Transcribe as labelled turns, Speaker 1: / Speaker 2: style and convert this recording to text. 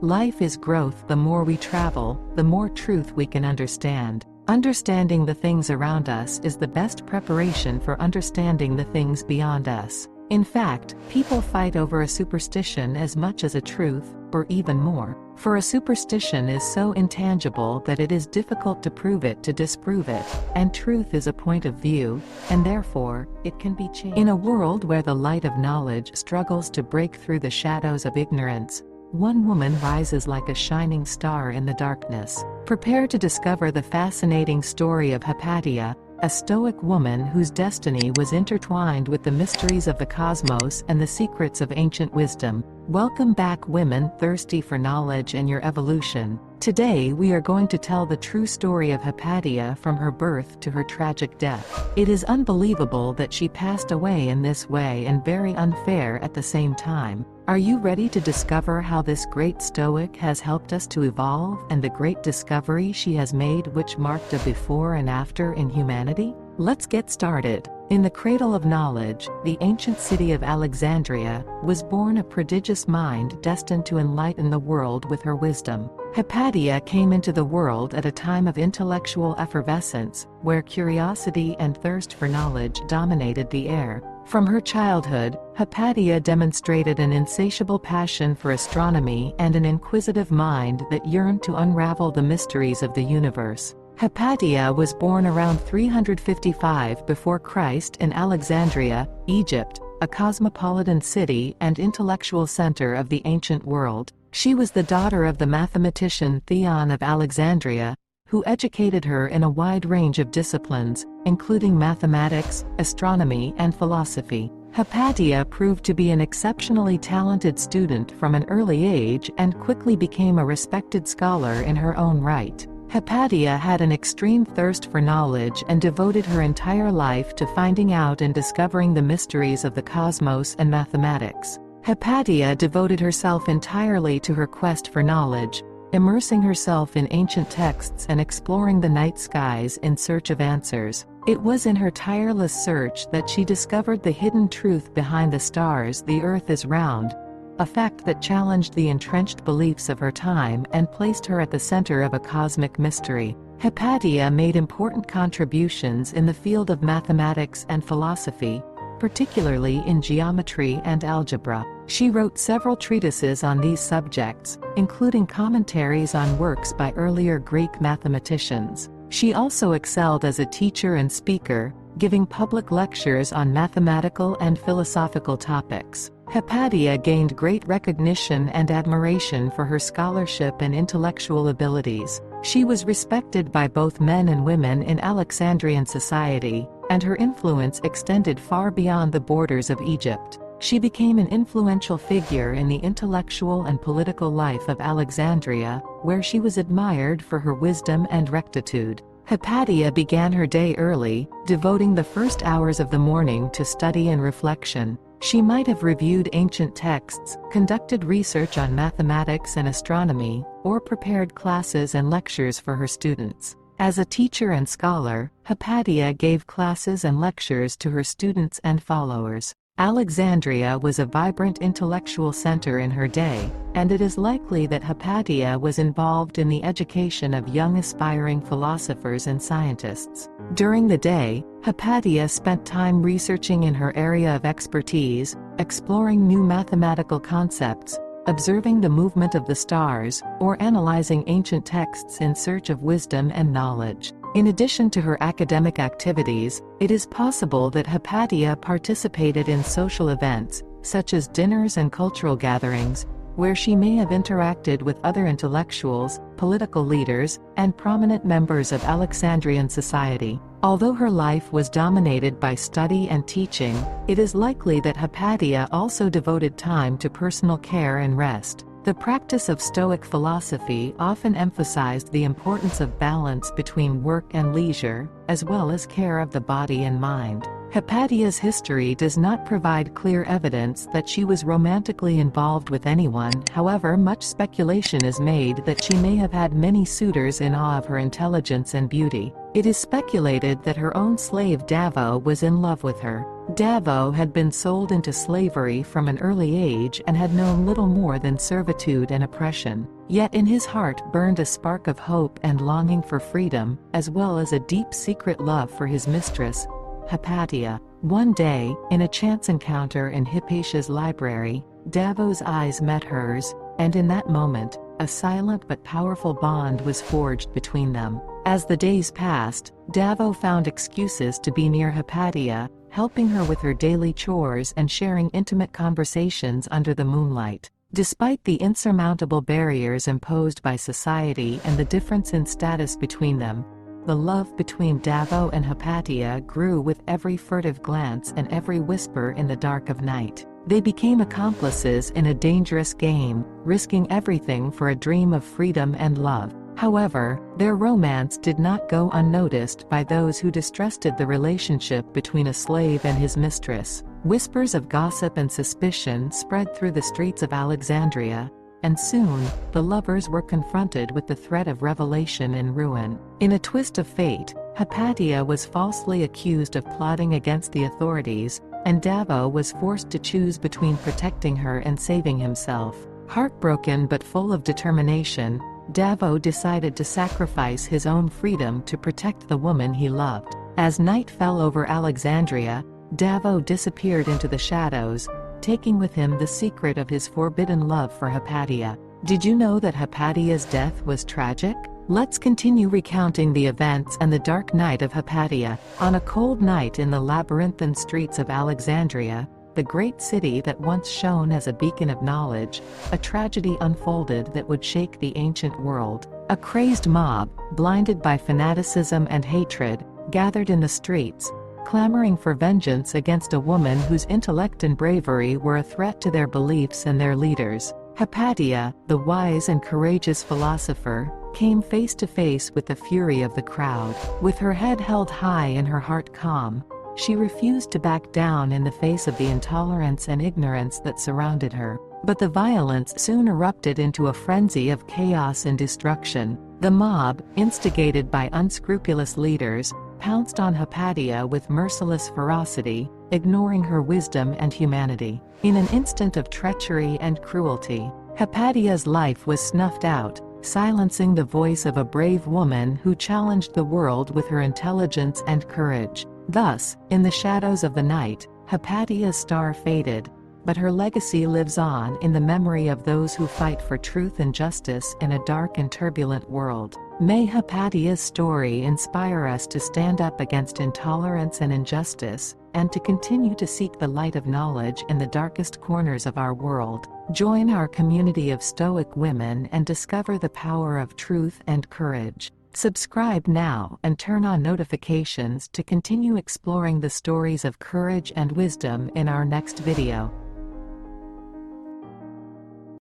Speaker 1: Life is growth. The more we travel, the more truth we can understand. Understanding the things around us is the best preparation for understanding the things beyond us. In fact, people fight over a superstition as much as a truth, or even more. For a superstition is so intangible that it is difficult to prove it to disprove it, and truth is a point of view, and therefore, it can be changed. In a world where the light of knowledge struggles to break through the shadows of ignorance, one woman rises like a shining star in the darkness. Prepare to discover the fascinating story of Hypatia, a stoic woman whose destiny was intertwined with the mysteries of the cosmos and the secrets of ancient wisdom. Welcome back, women thirsty for knowledge and your evolution. Today we are going to tell the true story of Hypatia from her birth to her tragic death. It is unbelievable that she passed away in this way and very unfair at the same time. Are you ready to discover how this great Stoic has helped us to evolve and the great discovery she has made which marked a before and after in humanity? Let's get started. In the cradle of knowledge, the ancient city of Alexandria, was born a prodigious mind destined to enlighten the world with her wisdom. Hypatia came into the world at a time of intellectual effervescence, where curiosity and thirst for knowledge dominated the air. From her childhood, Hypatia demonstrated an insatiable passion for astronomy and an inquisitive mind that yearned to unravel the mysteries of the universe. Hypatia was born around 355 before Christ in Alexandria, Egypt, a cosmopolitan city and intellectual center of the ancient world. She was the daughter of the mathematician Theon of Alexandria, who educated her in a wide range of disciplines, including mathematics, astronomy, and philosophy. Hypatia proved to be an exceptionally talented student from an early age and quickly became a respected scholar in her own right. Hypatia had an extreme thirst for knowledge and devoted her entire life to finding out and discovering the mysteries of the cosmos and mathematics. Hypatia devoted herself entirely to her quest for knowledge, immersing herself in ancient texts and exploring the night skies in search of answers. It was in her tireless search that she discovered the hidden truth behind the stars: the earth is round, a fact that challenged the entrenched beliefs of her time and placed her at the center of a cosmic mystery. Hypatia made important contributions in the field of mathematics and philosophy, particularly in geometry and algebra. She wrote several treatises on these subjects, including commentaries on works by earlier Greek mathematicians. She also excelled as a teacher and speaker, giving public lectures on mathematical and philosophical topics. Hypatia gained great recognition and admiration for her scholarship and intellectual abilities. She was respected by both men and women in Alexandrian society, and her influence extended far beyond the borders of Egypt. She became an influential figure in the intellectual and political life of Alexandria, where she was admired for her wisdom and rectitude. Hypatia began her day early, devoting the first hours of the morning to study and reflection. She might have reviewed ancient texts, conducted research on mathematics and astronomy, or prepared classes and lectures for her students. As a teacher and scholar, Hypatia gave classes and lectures to her students and followers. Alexandria was a vibrant intellectual center in her day, and it is likely that Hypatia was involved in the education of young aspiring philosophers and scientists. During the day, Hypatia spent time researching in her area of expertise, exploring new mathematical concepts, observing the movement of the stars, or analyzing ancient texts in search of wisdom and knowledge. In addition to her academic activities, it is possible that Hypatia participated in social events, such as dinners and cultural gatherings, where she may have interacted with other intellectuals, political leaders, and prominent members of Alexandrian society. Although her life was dominated by study and teaching, it is likely that Hypatia also devoted time to personal care and rest. The practice of Stoic philosophy often emphasized the importance of balance between work and leisure, as well as care of the body and mind. Hypatia's history does not provide clear evidence that she was romantically involved with anyone. However, much speculation is made that she may have had many suitors in awe of her intelligence and beauty. It is speculated that her own slave Davo was in love with her. Davo had been sold into slavery from an early age and had known little more than servitude and oppression. Yet in his heart burned a spark of hope and longing for freedom, as well as a deep secret love for his mistress, Hypatia. One day, in a chance encounter in Hypatia's library, Davo's eyes met hers, and in that moment, a silent but powerful bond was forged between them. As the days passed, Davo found excuses to be near Hypatia, helping her with her daily chores and sharing intimate conversations under the moonlight. Despite the insurmountable barriers imposed by society and the difference in status between them, the love between Davo and Hypatia grew with every furtive glance and every whisper in the dark of night. They became accomplices in a dangerous game, risking everything for a dream of freedom and love. However, their romance did not go unnoticed by those who distrusted the relationship between a slave and his mistress. Whispers of gossip and suspicion spread through the streets of Alexandria, and soon, the lovers were confronted with the threat of revelation and ruin. In a twist of fate, Hypatia was falsely accused of plotting against the authorities, and Davo was forced to choose between protecting her and saving himself. Heartbroken but full of determination, Davo decided to sacrifice his own freedom to protect the woman he loved. As night fell over Alexandria, Davo disappeared into the shadows, taking with him the secret of his forbidden love for Hypatia. Did you know that Hypatia's death was tragic? Let's continue recounting the events and the dark night of Hypatia. On a cold night in the labyrinthine streets of Alexandria, the great city that once shone as a beacon of knowledge, a tragedy unfolded that would shake the ancient world. A crazed mob, blinded by fanaticism and hatred, gathered in the streets, clamoring for vengeance against a woman whose intellect and bravery were a threat to their beliefs and their leaders. Hypatia, the wise and courageous philosopher, came face to face with the fury of the crowd. With her head held high and her heart calm, she refused to back down in the face of the intolerance and ignorance that surrounded her. But the violence soon erupted into a frenzy of chaos and destruction. The mob, instigated by unscrupulous leaders, pounced on Hypatia with merciless ferocity, ignoring her wisdom and humanity. In an instant of treachery and cruelty, Hypatia's life was snuffed out, silencing the voice of a brave woman who challenged the world with her intelligence and courage. Thus, in the shadows of the night, Hypatia's star faded, but her legacy lives on in the memory of those who fight for truth and justice in a dark and turbulent world. May Hypatia's story inspire us to stand up against intolerance and injustice, and to continue to seek the light of knowledge in the darkest corners of our world. Join our community of stoic women and discover the power of truth and courage. Subscribe now and turn on notifications to continue exploring the stories of courage and wisdom in our next video.